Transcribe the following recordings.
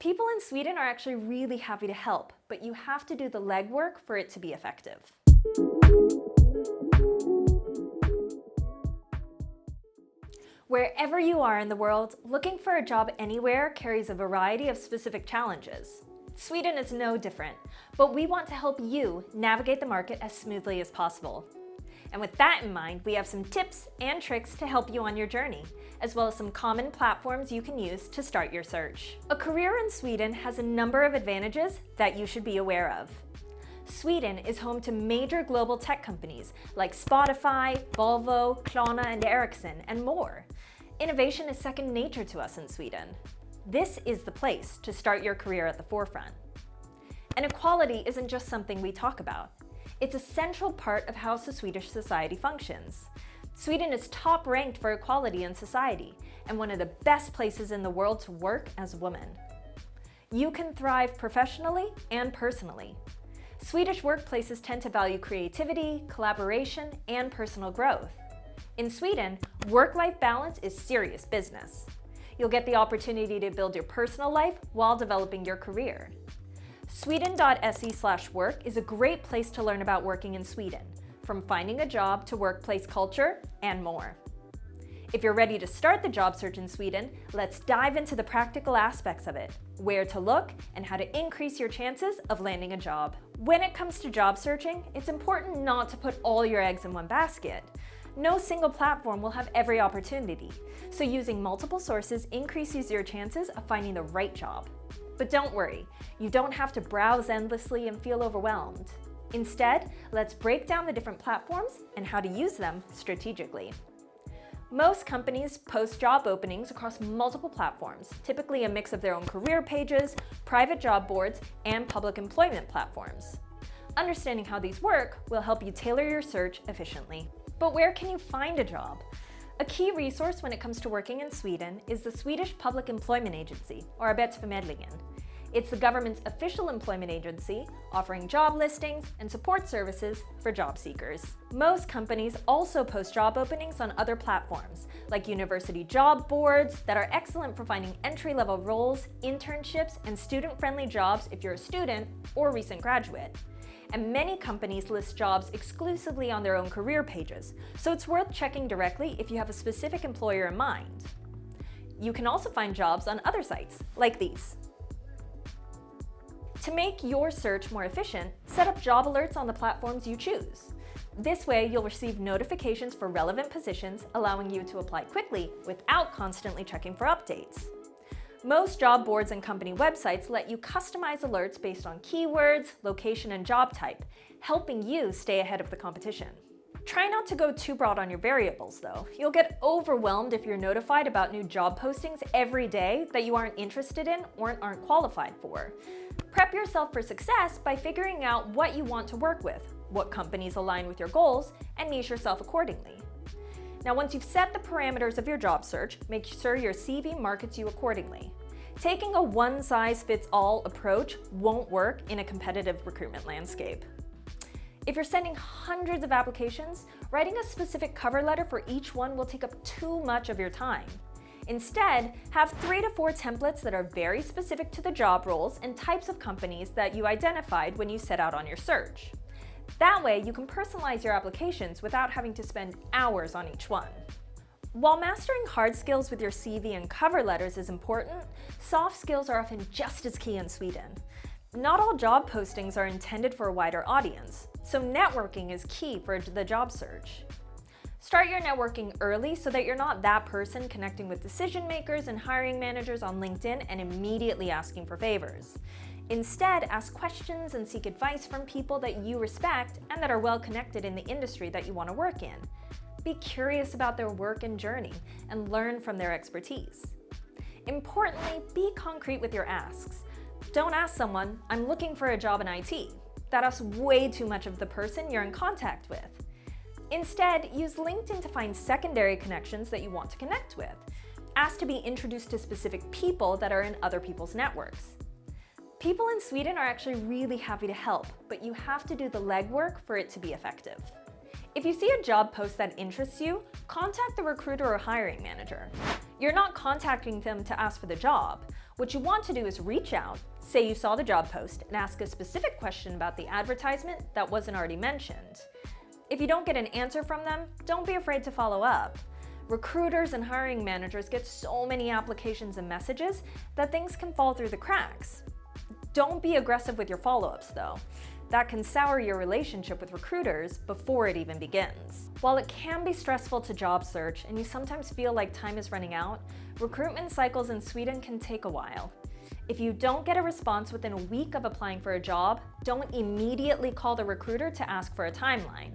People in Sweden are actually really happy to help, but you have to do the legwork for it to be effective. Wherever you are in the world, looking for a job anywhere carries a variety of specific challenges. Sweden is no different, but we want to help you navigate the market as smoothly as possible. And with that in mind, we have some tips and tricks to help you on your journey, as well as some common platforms you can use to start your search. A career in Sweden has a number of advantages that you should be aware of. Sweden is home to major global tech companies like Spotify, Volvo, Klarna, and Ericsson, and more. Innovation is second nature to us in Sweden. This is the place to start your career at the forefront. And equality isn't just something we talk about. It's a central part of how the Swedish society functions. Sweden is top ranked for equality in society and one of the best places in the world to work as a woman. You can thrive professionally and personally. Swedish workplaces tend to value creativity, collaboration, and personal growth. In Sweden, work-life balance is serious business. You'll get the opportunity to build your personal life while developing your career. Sweden.se/work is a great place to learn about working in Sweden, from finding a job to workplace culture and more. If you're ready to start the job search in Sweden, let's dive into the practical aspects of it, where to look, and how to increase your chances of landing a job. When it comes to job searching, it's important not to put all your eggs in one basket. No single platform will have every opportunity, so using multiple sources increases your chances of finding the right job. But don't worry, you don't have to browse endlessly and feel overwhelmed. Instead, let's break down the different platforms and how to use them strategically. Most companies post job openings across multiple platforms, typically a mix of their own career pages, private job boards, and public employment platforms. Understanding how these work will help you tailor your search efficiently. But where can you find a job? A key resource when it comes to working in Sweden is the Swedish Public Employment Agency, or Arbetsförmedlingen. It's the government's official employment agency, offering job listings and support services for job seekers. Most companies also post job openings on other platforms, like university job boards that are excellent for finding entry-level roles, internships, and student-friendly jobs if you're a student or recent graduate. And many companies list jobs exclusively on their own career pages, so it's worth checking directly if you have a specific employer in mind. You can also find jobs on other sites, like these. To make your search more efficient, set up job alerts on the platforms you choose. This way, you'll receive notifications for relevant positions, allowing you to apply quickly without constantly checking for updates. Most job boards and company websites let you customize alerts based on keywords, location, and job type, helping you stay ahead of the competition. Try not to go too broad on your variables, though. You'll get overwhelmed if you're notified about new job postings every day that you aren't interested in or aren't qualified for. Prep yourself for success by figuring out what you want to work with, what companies align with your goals, and niche yourself accordingly. Now, once you've set the parameters of your job search, make sure your CV markets you accordingly. Taking a one-size-fits-all approach won't work in a competitive recruitment landscape. If you're sending hundreds of applications, writing a specific cover letter for each one will take up too much of your time. Instead, have 3 to 4 templates that are very specific to the job roles and types of companies that you identified when you set out on your search. That way, you can personalize your applications without having to spend hours on each one. While mastering hard skills with your CV and cover letters is important, soft skills are often just as key in Sweden. Not all job postings are intended for a wider audience, so networking is key for the job search. Start your networking early so that you're not that person connecting with decision makers and hiring managers on LinkedIn and immediately asking for favors. Instead, ask questions and seek advice from people that you respect and that are well connected in the industry that you want to work in. Be curious about their work and journey and learn from their expertise. Importantly, be concrete with your asks. Don't ask someone, "I'm looking for a job in IT." That asks way too much of the person you're in contact with. Instead, use LinkedIn to find secondary connections that you want to connect with. Ask to be introduced to specific people that are in other people's networks. People in Sweden are actually really happy to help, but you have to do the legwork for it to be effective. If you see a job post that interests you, contact the recruiter or hiring manager. You're not contacting them to ask for the job. What you want to do is reach out, say you saw the job post, and ask a specific question about the advertisement that wasn't already mentioned. If you don't get an answer from them, don't be afraid to follow up. Recruiters and hiring managers get so many applications and messages that things can fall through the cracks. Don't be aggressive with your follow-ups though. That can sour your relationship with recruiters before it even begins. While it can be stressful to job search and you sometimes feel like time is running out, recruitment cycles in Sweden can take a while. If you don't get a response within a week of applying for a job, don't immediately call the recruiter to ask for a timeline.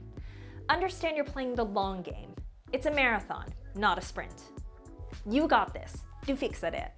Understand you're playing the long game. It's a marathon, not a sprint. You got this. Du fixar det.